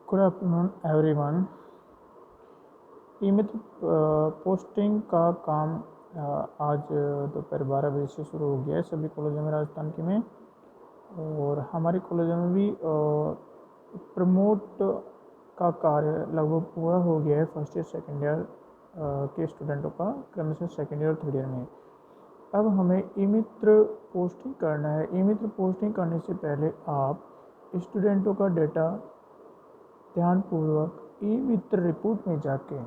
Good afternoon everyone. Email posting का काम आज दोपहर 12 बजे से शुरू हो गया है सभी कॉलेजों में राजस्थान के में। और हमारे कॉलेजों में भी प्रमोट का कार्य लगभग पूरा हो गया है। फर्स्ट ईयर सेकेंड ईयर के स्टूडेंटों का क्रम से सेकेंड ईयर थर्ड ईयर में। अब हमें ई मित्र पोस्टिंग करना है। ई मित्र पोस्टिंग करने से पहले आप स्टूडेंटों का डेटा ध्यानपूर्वक ई मित्र रिपोर्ट में जाके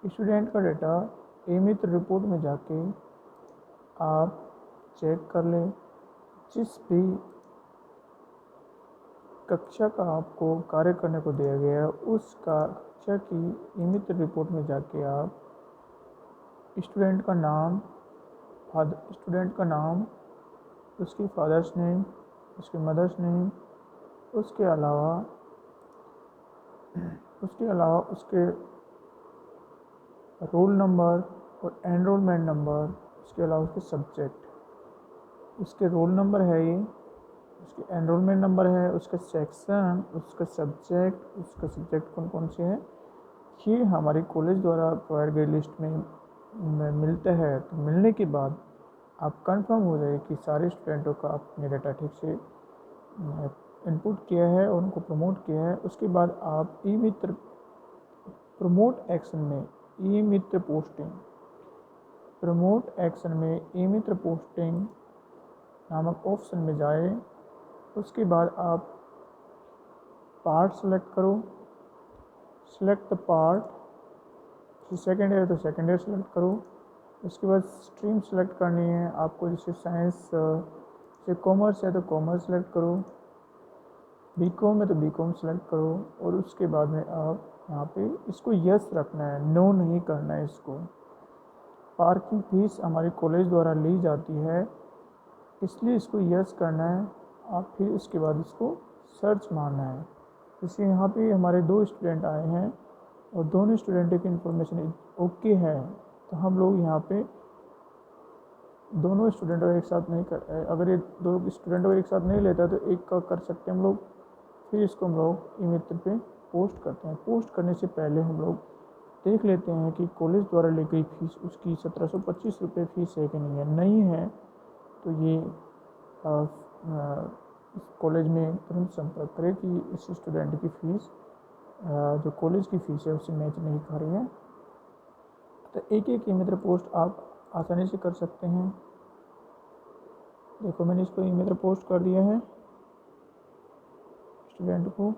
स्टूडेंट का डेटा ई मित्र रिपोर्ट में जाके आप चेक कर लें। जिस भी कक्षा का आपको कार्य करने को दिया गया है उस कक्षा की ई मित्र रिपोर्ट में जाके आप स्टूडेंट का नाम, उसकी फादर्स नेम, उसकी मदर्स नेम, उसके अलावा उसके रोल नंबर और एनरोलमेंट नंबर, उसके अलावा उसके सब्जेक्ट, उसके रोल नंबर है ये, उसके एनरोलमेंट नंबर है, उसका सेक्शन, उसका सब्जेक्ट कौन कौन से हैं, ये हमारे कॉलेज द्वारा प्रोवाइड गई लिस्ट में मिलता है। तो मिलने के बाद आप कंफर्म हो जाए कि सारे स्टूडेंटों का आपने डाटा ठीक से इनपुट किया है और उनको प्रमोट किया है। उसके बाद आप ई मित्र प्रमोट एक्शन में ई मित्र पोस्टिंग नामक ऑप्शन में जाए। उसके बाद आप पार्ट सेलेक्ट करो, select the part. Second year तो सेकेंड ईयर सेलेक्ट करो। उसके बाद स्ट्रीम सेलेक्ट करनी है आपको, जैसे साइंस से कॉमर्स है तो कॉमर्स सेलेक्ट करो, बीकॉम है तो बीकॉम सेलेक्ट करो। और उसके बाद में आप यहाँ पे इसको यस रखना है, नो नहीं करना है इसको। पार्किंग फीस हमारे कॉलेज द्वारा ली जाती है, इसलिए इसको यस करना है। आप फिर उसके बाद इसको सर्च मारना है। जैसे यहाँ पे हमारे 2 स्टूडेंट आए हैं और दोनों स्टूडेंटों की इन्फॉर्मेशन ओके है, तो हम लोग यहाँ पे दोनों स्टूडेंटों एक साथ नहीं कर, अगर ये 2 स्टूडेंटों एक साथ नहीं लेता तो एक का कर सकते हैं हम लोग। फिर इसको हम लोग ई मित्र पे पोस्ट करते हैं। पोस्ट करने से पहले हम लोग देख लेते हैं कि कॉलेज द्वारा ली गई फीस उसकी 1725 रुपये फीस है कि नहीं है। नहीं है तो ये इस कॉलेज में तुरंत संपर्क करें कि इस स्टूडेंट की फ़ीस जो कॉलेज की फ़ीस है उससे मैच नहीं खा रही है। तो एक ई मित्र पोस्ट आप आसानी से कर सकते हैं। देखो मैंने इसको ई मित्र पोस्ट कर दिया है स्टूडेंट को।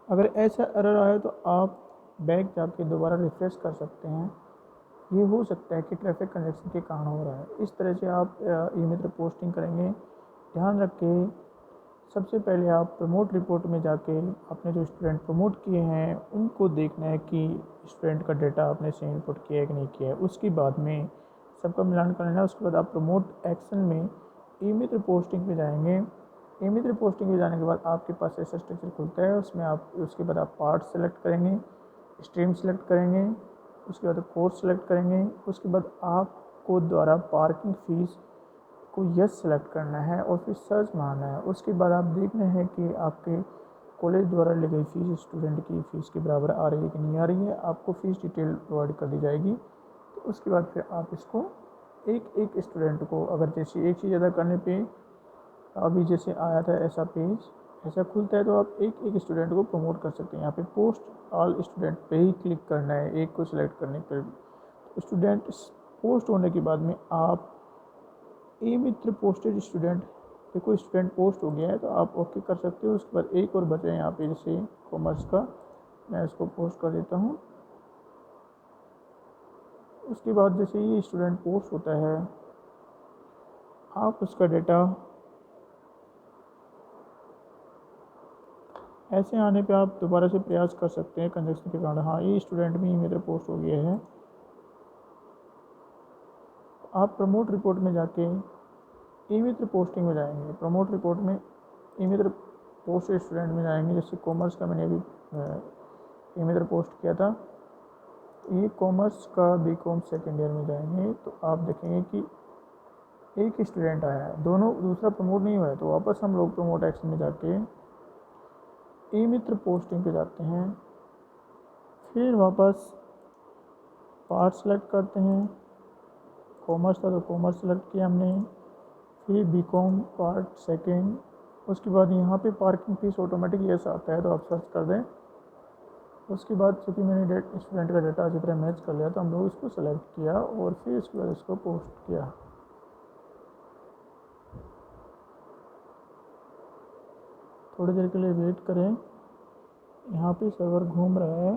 अगर ऐसा एरर आए तो आप बैक जाके दोबारा रिफ्रेश कर सकते हैं। ये हो सकता है कि ट्रैफिक कंजेक्शन के कारण हो रहा है। इस तरह से आप ई मित्र पोस्टिंग करेंगे। ध्यान रखें, सबसे पहले आप प्रमोट रिपोर्ट में जाके अपने जो स्टूडेंट प्रमोट किए हैं उनको देखना है कि स्टूडेंट का डेटा आपने सही इनपुट किया है कि नहीं किया है। उसके बाद में सबका मिलान करना है। उसके बाद आप प्रमोट एक्शन में ई मित्र पोस्टिंग पे जाएंगे। ई मित्र पोस्टिंग पे जाने के बाद आपके पास ऐसा स्ट्रक्चर खुलता है। उसमें आप उसके बाद आप पार्ट सेलेक्ट करेंगे, स्ट्रीम सेलेक्ट करेंगे, उसके बाद कोर्स सेलेक्ट करेंगे। उसके बाद आपको द्वारा पार्किंग फ़ीस को यस सेलेक्ट करना है और फिर सर्च मारना है। उसके बाद आप देखना है कि आपके कॉलेज द्वारा ली गई फ़ीस स्टूडेंट की फ़ीस के बराबर आ रही है कि नहीं आ रही है। आपको फ़ीस डिटेल प्रोवाइड कर दी जाएगी। तो उसके बाद फिर आप इसको एक स्टूडेंट को, अगर जैसे एक से ज़्यादा करने पे अभी जैसे आया था ऐसा पेज ऐसा खुलता है तो आप एक स्टूडेंट को प्रमोट कर सकते हैं। यहाँ पे पोस्ट ऑल स्टूडेंट पे ही क्लिक करना है एक को सिलेक्ट करने पर। स्टूडेंट पोस्ट होने के बाद में आप ई मित्र पोस्टेड स्टूडेंट, देखो स्टूडेंट पोस्ट हो गया है तो आप ओके कर सकते हो। उसके बाद एक और बचा है यहाँ पे जैसे कॉमर्स का, मैं इसको पोस्ट कर देता हूँ। उसके बाद जैसे ये स्टूडेंट पोस्ट होता है आप उसका डेटा ऐसे आने पे आप दोबारा से प्रयास कर सकते हैं कंजक्शन के कारण। हाँ, ये स्टूडेंट भी ई मित्र पोस्ट हो गया है। आप प्रमोट रिपोर्ट में जाके ई मित्र पोस्टिंग में जाएंगे। प्रमोट रिपोर्ट में ई मित्र पोस्ट स्टूडेंट में जाएंगे। जैसे कॉमर्स का मैंने अभी ई मित्र पोस्ट किया था, ये कॉमर्स का बीकॉम सेकेंड ईयर में जाएंगे तो आप देखेंगे कि एक स्टूडेंट आया है, दोनों दूसरा प्रमोट नहीं हुआ है। तो वापस हम लोग प्रमोट एक्शन में जाके ई मित्र पोस्टिंग पे जाते हैं, फिर वापस पार्ट सेलेक्ट करते हैं। कॉमर्स था तो कॉमर्स सेलेक्ट किया हमने, फिर बीकॉम पार्ट सेकेंड। उसके बाद यहाँ पे पार्किंग फीस ऑटोमेटिक यस आता है तो आप सर्च कर दें। उसके बाद चूँकि मैंने स्टूडेंट का डाटा अच्छी तरह मैच कर लिया तो हम लोग इसको सेलेक्ट किया और फिर उसके बाद इसको पोस्ट किया। थोड़ी देर के लिए वेट करें, यहाँ पे सर्वर घूम रहा है।